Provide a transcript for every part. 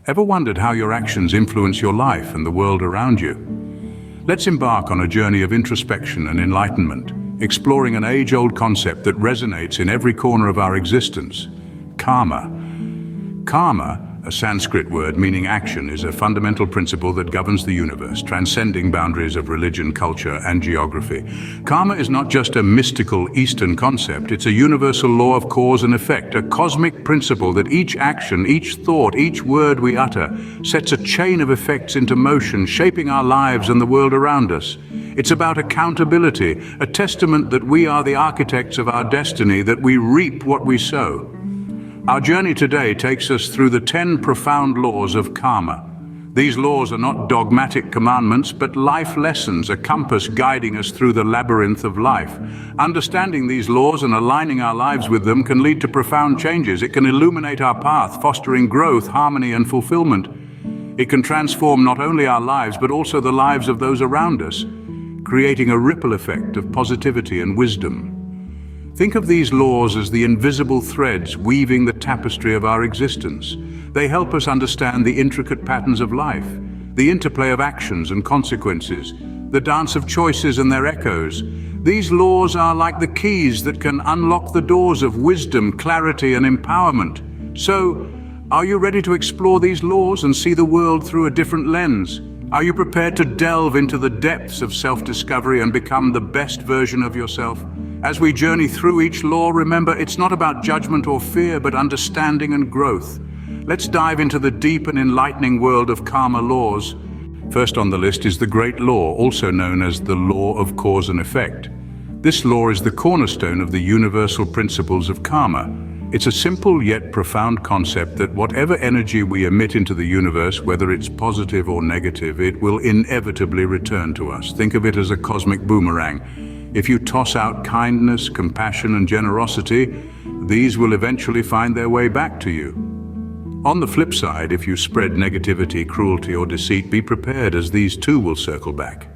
Ever wondered how your actions influence your life and the world around you? Let's embark on a journey of introspection and enlightenment, exploring an age-old concept that resonates in every corner of our existence: karma. Karma, a Sanskrit word meaning action, is a fundamental principle that governs the universe, transcending boundaries of religion, culture, and geography. Karma is not just a mystical Eastern concept, it's a universal law of cause and effect, a cosmic principle that each action, each thought, each word we utter sets a chain of effects into motion, shaping our lives and the world around us. It's about accountability, a testament that we are the architects of our destiny, that we reap what we sow. Our journey today takes us through the 10 profound laws of karma. These laws are not dogmatic commandments, but life lessons, a compass guiding us through the labyrinth of life. Understanding these laws and aligning our lives with them can lead to profound changes. It can illuminate our path, fostering growth, harmony, and fulfillment. It can transform not only our lives, but also the lives of those around us, creating a ripple effect of positivity and wisdom. Think of these laws as the invisible threads weaving the tapestry of our existence. They help us understand the intricate patterns of life, the interplay of actions and consequences, the dance of choices and their echoes. These laws are like the keys that can unlock the doors of wisdom, clarity, and empowerment. So, are you ready to explore these laws and see the world through a different lens? Are you prepared to delve into the depths of self-discovery and become the best version of yourself? As we journey through each law, remember, it's not about judgment or fear, but understanding and growth. Let's dive into the deep and enlightening world of karma laws. First on the list is the Great Law, also known as the Law of Cause and Effect. This law is the cornerstone of the universal principles of karma. It's a simple yet profound concept that whatever energy we emit into the universe, whether it's positive or negative, it will inevitably return to us. Think of it as a cosmic boomerang. If you toss out kindness, compassion, and generosity, these will eventually find their way back to you. On the flip side, if you spread negativity, cruelty, or deceit, be prepared, as these too will circle back.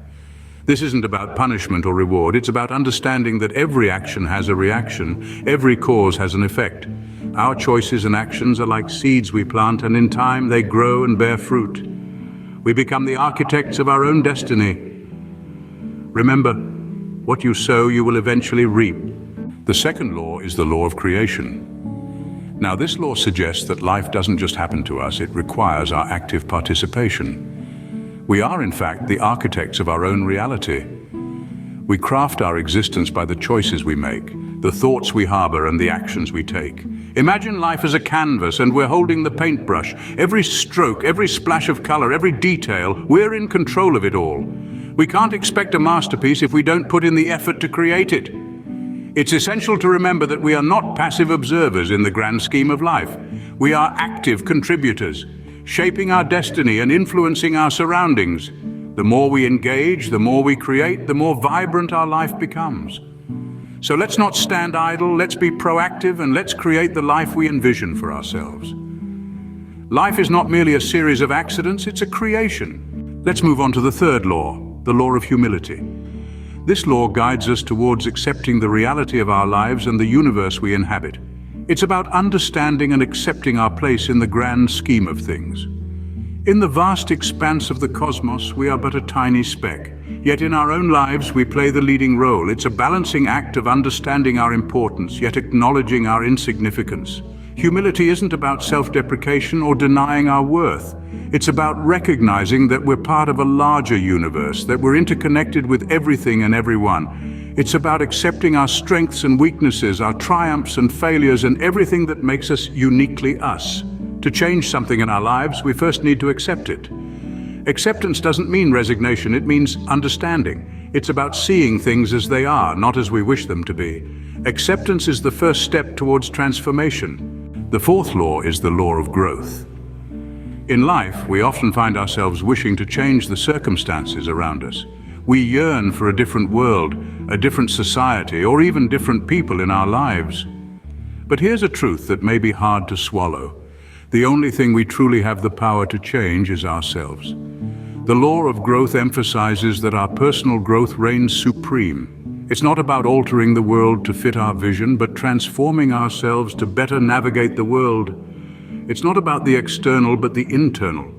This isn't about punishment or reward, it's about understanding that every action has a reaction, every cause has an effect. Our choices and actions are like seeds we plant, and in time they grow and bear fruit. We become the architects of our own destiny. Remember, what you sow, you will eventually reap. The second law is the law of creation. Now, this law suggests that life doesn't just happen to us, it requires our active participation. We are, in fact, the architects of our own reality. We craft our existence by the choices we make, the thoughts we harbor, and the actions we take. Imagine life as a canvas, and we're holding the paintbrush. Every stroke, every splash of color, every detail, we're in control of it all. We can't expect a masterpiece if we don't put in the effort to create it. It's essential to remember that we are not passive observers in the grand scheme of life. We are active contributors, shaping our destiny and influencing our surroundings. The more we engage, the more we create, the more vibrant our life becomes. So let's not stand idle, let's be proactive, and let's create the life we envision for ourselves. Life is not merely a series of accidents, it's a creation. Let's move on to the third law, the law of humility. This law guides us towards accepting the reality of our lives and the universe we inhabit. It's about understanding and accepting our place in the grand scheme of things. In the vast expanse of the cosmos, we are but a tiny speck. Yet in our own lives, we play the leading role. It's a balancing act of understanding our importance, yet acknowledging our insignificance. Humility isn't about self-deprecation or denying our worth. It's about recognizing that we're part of a larger universe, that we're interconnected with everything and everyone. It's about accepting our strengths and weaknesses, our triumphs and failures, and everything that makes us uniquely us. To change something in our lives, we first need to accept it. Acceptance doesn't mean resignation, it means understanding. It's about seeing things as they are, not as we wish them to be. Acceptance is the first step towards transformation. The fourth law is the law of growth. In life, we often find ourselves wishing to change the circumstances around us. We yearn for a different world, a different society, or even different people in our lives. But here's a truth that may be hard to swallow. The only thing we truly have the power to change is ourselves. The law of growth emphasizes that our personal growth reigns supreme. It's not about altering the world to fit our vision, but transforming ourselves to better navigate the world. It's not about the external, but the internal.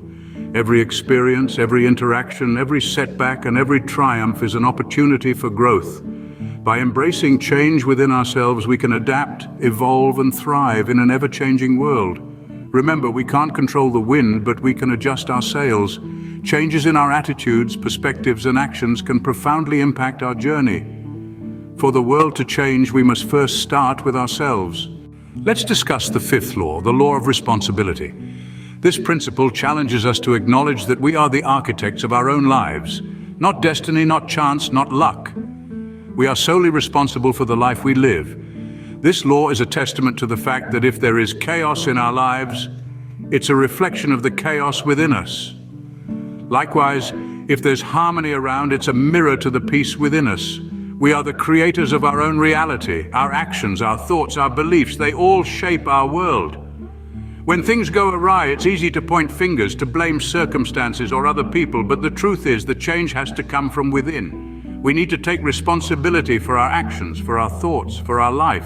Every experience, every interaction, every setback, and every triumph is an opportunity for growth. By embracing change within ourselves, we can adapt, evolve, and thrive in an ever-changing world. Remember, we can't control the wind, but we can adjust our sails. Changes in our attitudes, perspectives, and actions can profoundly impact our journey. For the world to change, we must first start with ourselves. Let's discuss the fifth law, the law of responsibility. This principle challenges us to acknowledge that we are the architects of our own lives. Not destiny, not chance, not luck. We are solely responsible for the life we live. This law is a testament to the fact that if there is chaos in our lives, it's a reflection of the chaos within us. Likewise, if there's harmony around, it's a mirror to the peace within us. We are the creators of our own reality. Our actions, our thoughts, our beliefs, they all shape our world. When things go awry, it's easy to point fingers, to blame circumstances or other people, but the truth is that change has to come from within. We need to take responsibility for our actions, for our thoughts, for our life.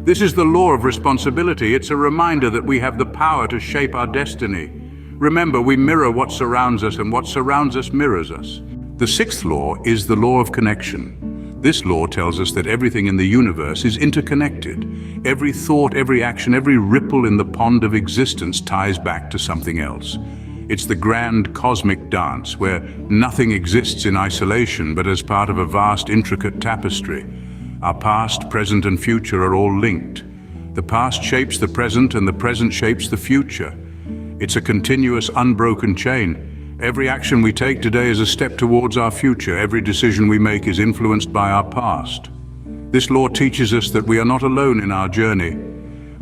This is the law of responsibility. It's a reminder that we have the power to shape our destiny. Remember, we mirror what surrounds us, and what surrounds us mirrors us. The sixth law is the law of connection. This law tells us that everything in the universe is interconnected. Every thought, every action, every ripple in the pond of existence ties back to something else. It's the grand cosmic dance where nothing exists in isolation but as part of a vast, intricate tapestry. Our past, present, and future are all linked. The past shapes the present, and the present shapes the future. It's a continuous, unbroken chain. Every action we take today is a step towards our future. Every decision we make is influenced by our past. This law teaches us that we are not alone in our journey.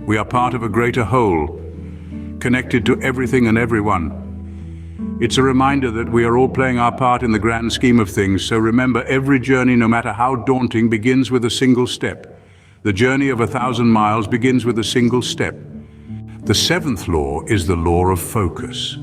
We are part of a greater whole, connected to everything and everyone. It's a reminder that we are all playing our part in the grand scheme of things, so remember, every journey, no matter how daunting, begins with a single step. The journey of 1,000 miles begins with a single step. The seventh law is the law of focus.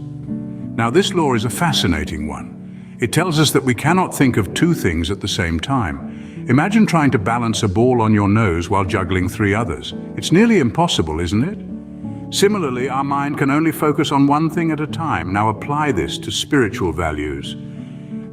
Now, this law is a fascinating one. It tells us that we cannot think of two things at the same time. Imagine trying to balance a ball on your nose while juggling three others. It's nearly impossible, isn't it? Similarly, our mind can only focus on one thing at a time. Now apply this to spiritual values.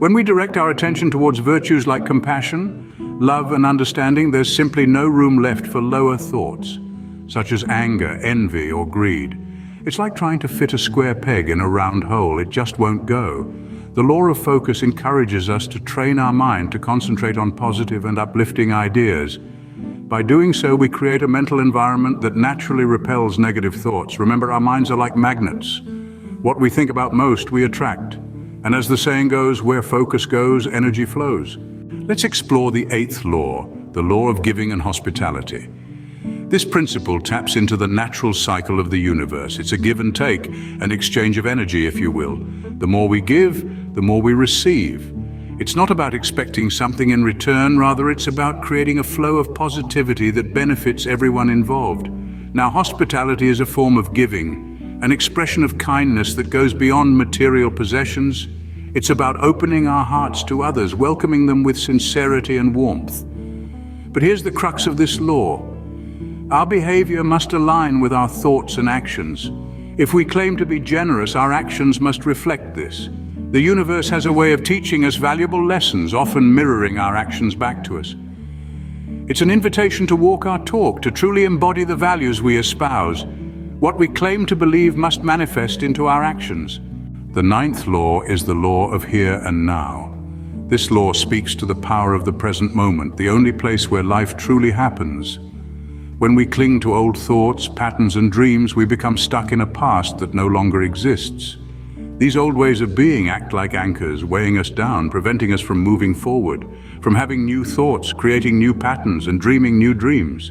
When we direct our attention towards virtues like compassion, love, and understanding, there's simply no room left for lower thoughts, such as anger, envy, or greed. It's like trying to fit a square peg in a round hole. It just won't go. The law of focus encourages us to train our mind to concentrate on positive and uplifting ideas. By doing so, we create a mental environment that naturally repels negative thoughts. Remember, our minds are like magnets. What we think about most, we attract. And as the saying goes, where focus goes, energy flows. Let's explore the eighth law, the law of giving and hospitality. This principle taps into the natural cycle of the universe. It's a give and take, an exchange of energy, if you will. The more we give, the more we receive. It's not about expecting something in return, rather it's about creating a flow of positivity that benefits everyone involved. Now, hospitality is a form of giving, an expression of kindness that goes beyond material possessions. It's about opening our hearts to others, welcoming them with sincerity and warmth. But here's the crux of this law. Our behavior must align with our thoughts and actions. If we claim to be generous, our actions must reflect this. The universe has a way of teaching us valuable lessons, often mirroring our actions back to us. It's an invitation to walk our talk, to truly embody the values we espouse. What we claim to believe must manifest into our actions. The ninth law is the law of here and now. This law speaks to the power of the present moment, the only place where life truly happens. When we cling to old thoughts, patterns, and dreams, we become stuck in a past that no longer exists. These old ways of being act like anchors, weighing us down, preventing us from moving forward, from having new thoughts, creating new patterns, and dreaming new dreams.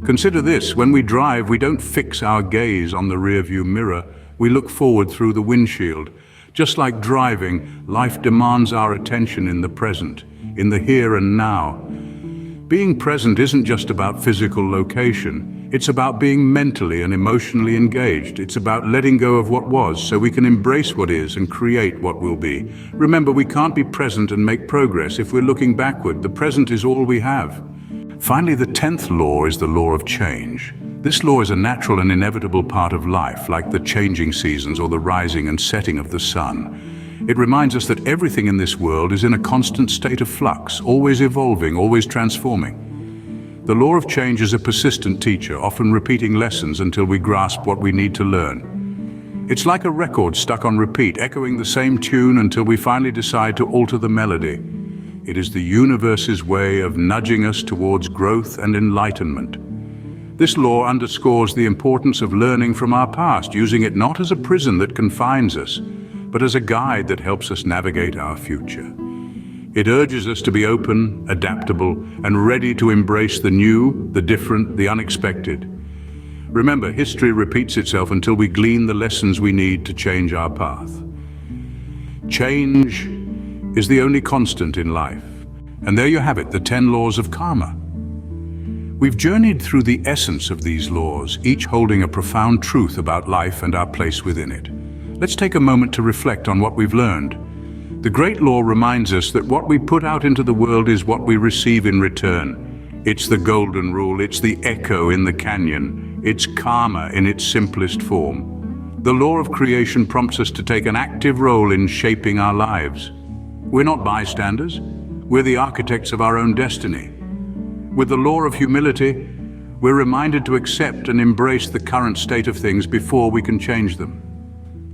Consider this: when we drive, we don't fix our gaze on the rearview mirror, we look forward through the windshield. Just like driving, life demands our attention in the present, in the here and now. Being present isn't just about physical location. It's about being mentally and emotionally engaged. It's about letting go of what was so we can embrace what is and create what will be. Remember, we can't be present and make progress if we're looking backward. The present is all we have. Finally, the 10th law is the law of change. This law is a natural and inevitable part of life, like the changing seasons or the rising and setting of the sun. It reminds us that everything in this world is in a constant state of flux, always evolving, always transforming. The law of change is a persistent teacher, often repeating lessons until we grasp what we need to learn. It's like a record stuck on repeat, echoing the same tune until we finally decide to alter the melody. It is the universe's way of nudging us towards growth and enlightenment. This law underscores the importance of learning from our past, using it not as a prison that confines us, but as a guide that helps us navigate our future. It urges us to be open, adaptable, and ready to embrace the new, the different, the unexpected. Remember, history repeats itself until we glean the lessons we need to change our path. Change is the only constant in life. And there you have it, the 10 laws of karma. We've journeyed through the essence of these laws, each holding a profound truth about life and our place within it. Let's take a moment to reflect on what we've learned. The Great Law reminds us that what we put out into the world is what we receive in return. It's the golden rule, it's the echo in the canyon, it's karma in its simplest form. The law of creation prompts us to take an active role in shaping our lives. We're not bystanders, we're the architects of our own destiny. With the law of humility, we're reminded to accept and embrace the current state of things before we can change them.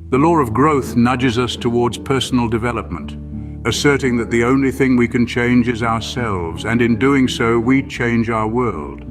The law of growth nudges us towards personal development, asserting that the only thing we can change is ourselves, and in doing so, we change our world.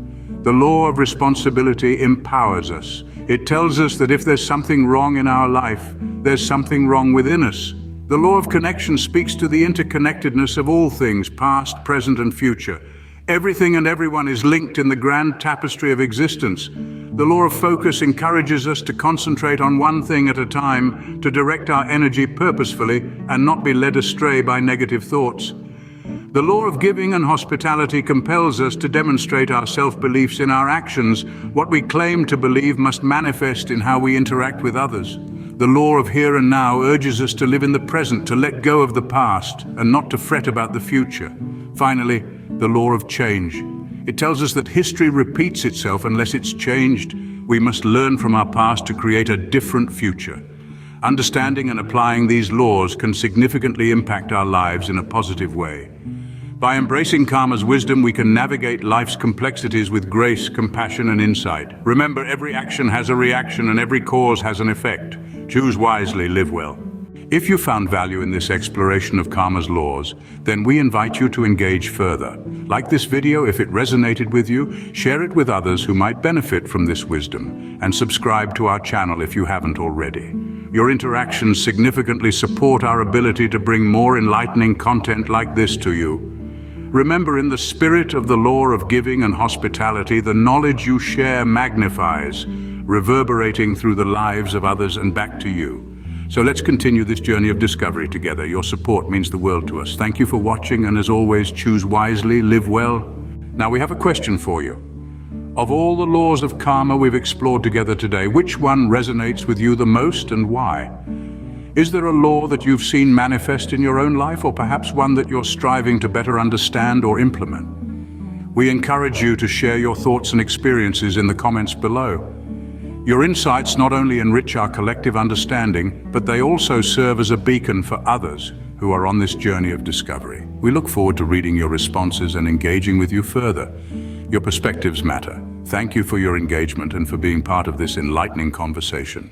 The law of responsibility empowers us. It tells us that if there's something wrong in our life, there's something wrong within us. The law of connection speaks to the interconnectedness of all things, past, present, and future. Everything and everyone is linked in the grand tapestry of existence. The law of focus encourages us to concentrate on one thing at a time, to direct our energy purposefully and not be led astray by negative thoughts. The law of giving and hospitality compels us to demonstrate our self-beliefs in our actions. What we claim to believe must manifest in how we interact with others. The law of here and now urges us to live in the present, to let go of the past, and not to fret about the future. Finally, the law of change. It tells us that history repeats itself unless it's changed. We must learn from our past to create a different future. Understanding and applying these laws can significantly impact our lives in a positive way. By embracing karma's wisdom, we can navigate life's complexities with grace, compassion, and insight. Remember, every action has a reaction and every cause has an effect. Choose wisely, live well. If you found value in this exploration of karma's laws, then we invite you to engage further. Like this video if it resonated with you, share it with others who might benefit from this wisdom, and subscribe to our channel if you haven't already. Your interactions significantly support our ability to bring more enlightening content like this to you. Remember, in the spirit of the law of giving and hospitality, the knowledge you share magnifies, reverberating through the lives of others and back to you. So let's continue this journey of discovery together. Your support means the world to us. Thank you for watching, and as always, choose wisely, live well. Now we have a question for you. Of all the laws of karma we've explored together today, which one resonates with you the most and why? Is there a law that you've seen manifest in your own life, or perhaps one that you're striving to better understand or implement? We encourage you to share your thoughts and experiences in the comments below. Your insights not only enrich our collective understanding, but they also serve as a beacon for others who are on this journey of discovery. We look forward to reading your responses and engaging with you further. Your perspectives matter. Thank you for your engagement and for being part of this enlightening conversation.